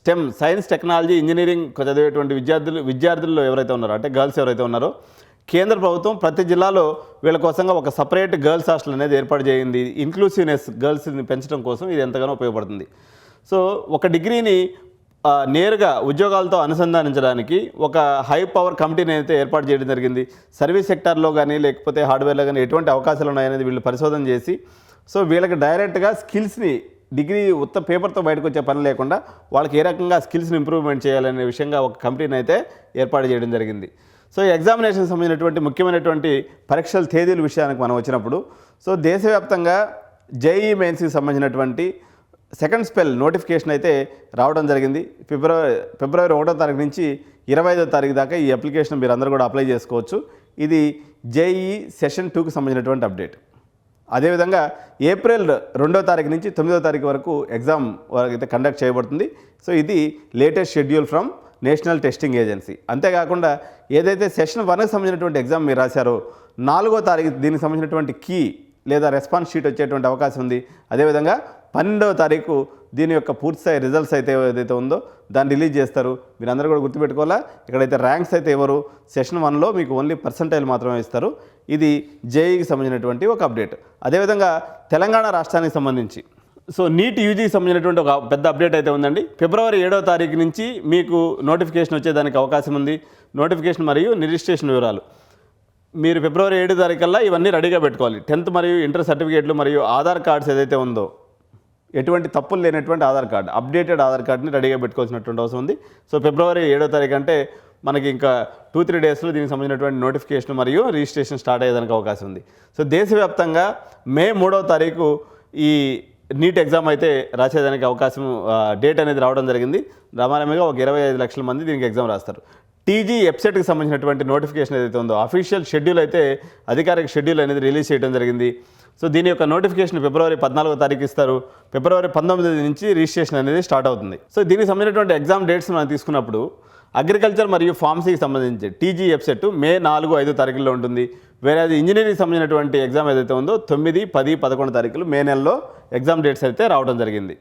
Stem science technology engineering చదివేటువంటి విద్యార్థుల్లో ఎవరైతే ఉన్నారో అంటే గర్ల్స్ ఎవరైతే ఉన్నారో కేంద్ర ప్రభుత్వం ప్రతి జిల్లాలో వీళ్ళ కోసంగా ఒక సపరేట్ గర్ల్స్ హాస్టల్ అనేది ఏర్పాటు చేయింది. ఇన్క్లూసివ్నెస్ గర్ల్స్ని పెంచడం కోసం ఇది ఎంతగానో ఉపయోగపడుతుంది. సో ఒక డిగ్రీని నేరుగా ఉద్యోగాలతో అనుసంధానించడానికి ఒక హై పవర్ కమిటీని అయితే ఏర్పాటు చేయడం జరిగింది. సర్వీస్ సెక్టార్లో కానీ లేకపోతే హార్డ్వేర్లో కానీ ఎటువంటి అవకాశాలు ఉన్నాయనేది వీళ్ళు పరిశోధన చేసి సో వీళ్ళకి డైరెక్ట్గా స్కిల్స్ని డిగ్రీ ఉత్త పేపర్తో బయటకు వచ్చే పని లేకుండా వాళ్ళకి ఏ రకంగా స్కిల్స్ని ఇంప్రూవ్మెంట్ చేయాలనే విషయంగా ఒక కమిటీని అయితే ఏర్పాటు చేయడం జరిగింది. సో ఎగ్జామినేషన్ సంబంధించినటువంటి ముఖ్యమైనటువంటి పరీక్షల తేదీల విషయానికి మనం వచ్చినప్పుడు సో దేశవ్యాప్తంగా జేఈఈ మెయిన్స్కి సంబంధించినటువంటి సెకండ్ స్పెల్ నోటిఫికేషన్ అయితే రావడం జరిగింది. ఫిబ్రవరి 1వ తారీఖు నుంచి 25వ తారీఖు దాకా ఈ అప్లికేషన్ మీరు అందరూ కూడా అప్లై చేసుకోవచ్చు. ఇది జేఈఈ సెషన్ 2కి సంబంధించినటువంటి అప్డేట్. అదేవిధంగా ఏప్రిల్ 2వ తారీఖు నుంచి 9వ తారీఖు వరకు ఎగ్జామ్ అయితే కండక్ట్ చేయబడుతుంది. సో ఇది latest schedule from national testing agency. అంతేకాకుండా ఏదైతే సెషన్ 1కి సంబంధించినటువంటి ఎగ్జామ్ మీరు రాశారో 4వ తారీఖు దీనికి సంబంధించినటువంటి కీ లేదా రెస్పాన్స్ షీట్ వచ్చేటువంటి అవకాశం ఉంది. అదేవిధంగా 12వ తారీఖు దీని యొక్క పూర్తిస్థాయి రిజల్ట్స్ అయితే ఏదైతే ఉందో దాన్ని రిలీజ్ చేస్తారు. మీరు అందరూ కూడా గుర్తుపెట్టుకోవాలా, ఇక్కడైతే ర్యాంక్స్ అయితే ఎవరు సెషన్ 1లో మీకు ఓన్లీ పర్సంటైల్ మాత్రమే ఇస్తారు. ఇది జేఈకి సంబంధించినటువంటి ఒక అప్డేట్. అదేవిధంగా తెలంగాణ రాష్ట్రానికి సంబంధించి సో నీట్ యూజీకి సంబంధించినటువంటి ఒక పెద్ద అప్డేట్ అయితే ఉందండి. ఫిబ్రవరి 7వ తారీఖు నుంచి మీకు నోటిఫికేషన్ వచ్చేదానికి అవకాశం ఉంది. నోటిఫికేషన్ మరియు రిజిస్ట్రేషన్ వివరాలు మీరు ఫిబ్రవరి 7వ తారీఖు కల్లా ఇవన్నీ రెడీగా పెట్టుకోవాలి. 10th మరియు ఇంటర్ సర్టిఫికేట్లు మరియు ఆధార్ కార్డ్స్ ఏదైతే ఉందో ఎటువంటి తప్పులు లేనటువంటి ఆధార్ కార్డు అప్డేటెడ్ ఆధార్ కార్డుని రెడీగా పెట్టుకోవాల్సినటువంటి అవసరం ఉంది. సో ఫిబ్రవరి 7వ తారీఖు అంటే మనకి ఇంకా 2-3 డేస్లో దీనికి సంబంధించినటువంటి నోటిఫికేషన్ మరియు రిజిస్ట్రేషన్ స్టార్ట్ అయ్యేదానికి అవకాశం ఉంది. సో దేశవ్యాప్తంగా మే 3వ తారీఖు ఈ నీట్ ఎగ్జామ్ అయితే రాసేదానికి అవకాశం డేట్ అనేది రావడం జరిగింది. రామారామిగా ఒక 25 లక్షల మంది దీనికి ఎగ్జామ్ రాస్తారు. టీజీ వెబ్సైట్కి సంబంధించినటువంటి నోటిఫికేషన్ ఏదైతే ఉందో అఫీషియల్ షెడ్యూల్ అయితే అధికారిక షెడ్యూల్ అనేది రిలీజ్ చేయడం జరిగింది. సో దీని యొక్క నోటిఫికేషన్ ఫిబ్రవరి 14వ తారీఖు ఇస్తారు. ఫిబ్రవరి 19 నుంచి రిజిస్ట్రేషన్ అనేది స్టార్ట్ అవుతుంది. సో దీనికి సంబంధించినటువంటి ఎగ్జామ్ డేట్స్ మనం తీసుకున్నప్పుడు అగ్రికల్చర్ మరియు ఫార్మసీకి సంబంధించి టీజీ వెబ్సైట్ మే 4-5 తారీఖుల్లో ఉంటుంది. వేరే అది ఇంజనీరింగ్ సంబంధించినటువంటి ఎగ్జామ్ ఏదైతే ఉందో 9, 10, 11 తారీఖులు మే నెలలో ఎగ్జామ్ డేట్స్ అయితే రావడం జరిగింది.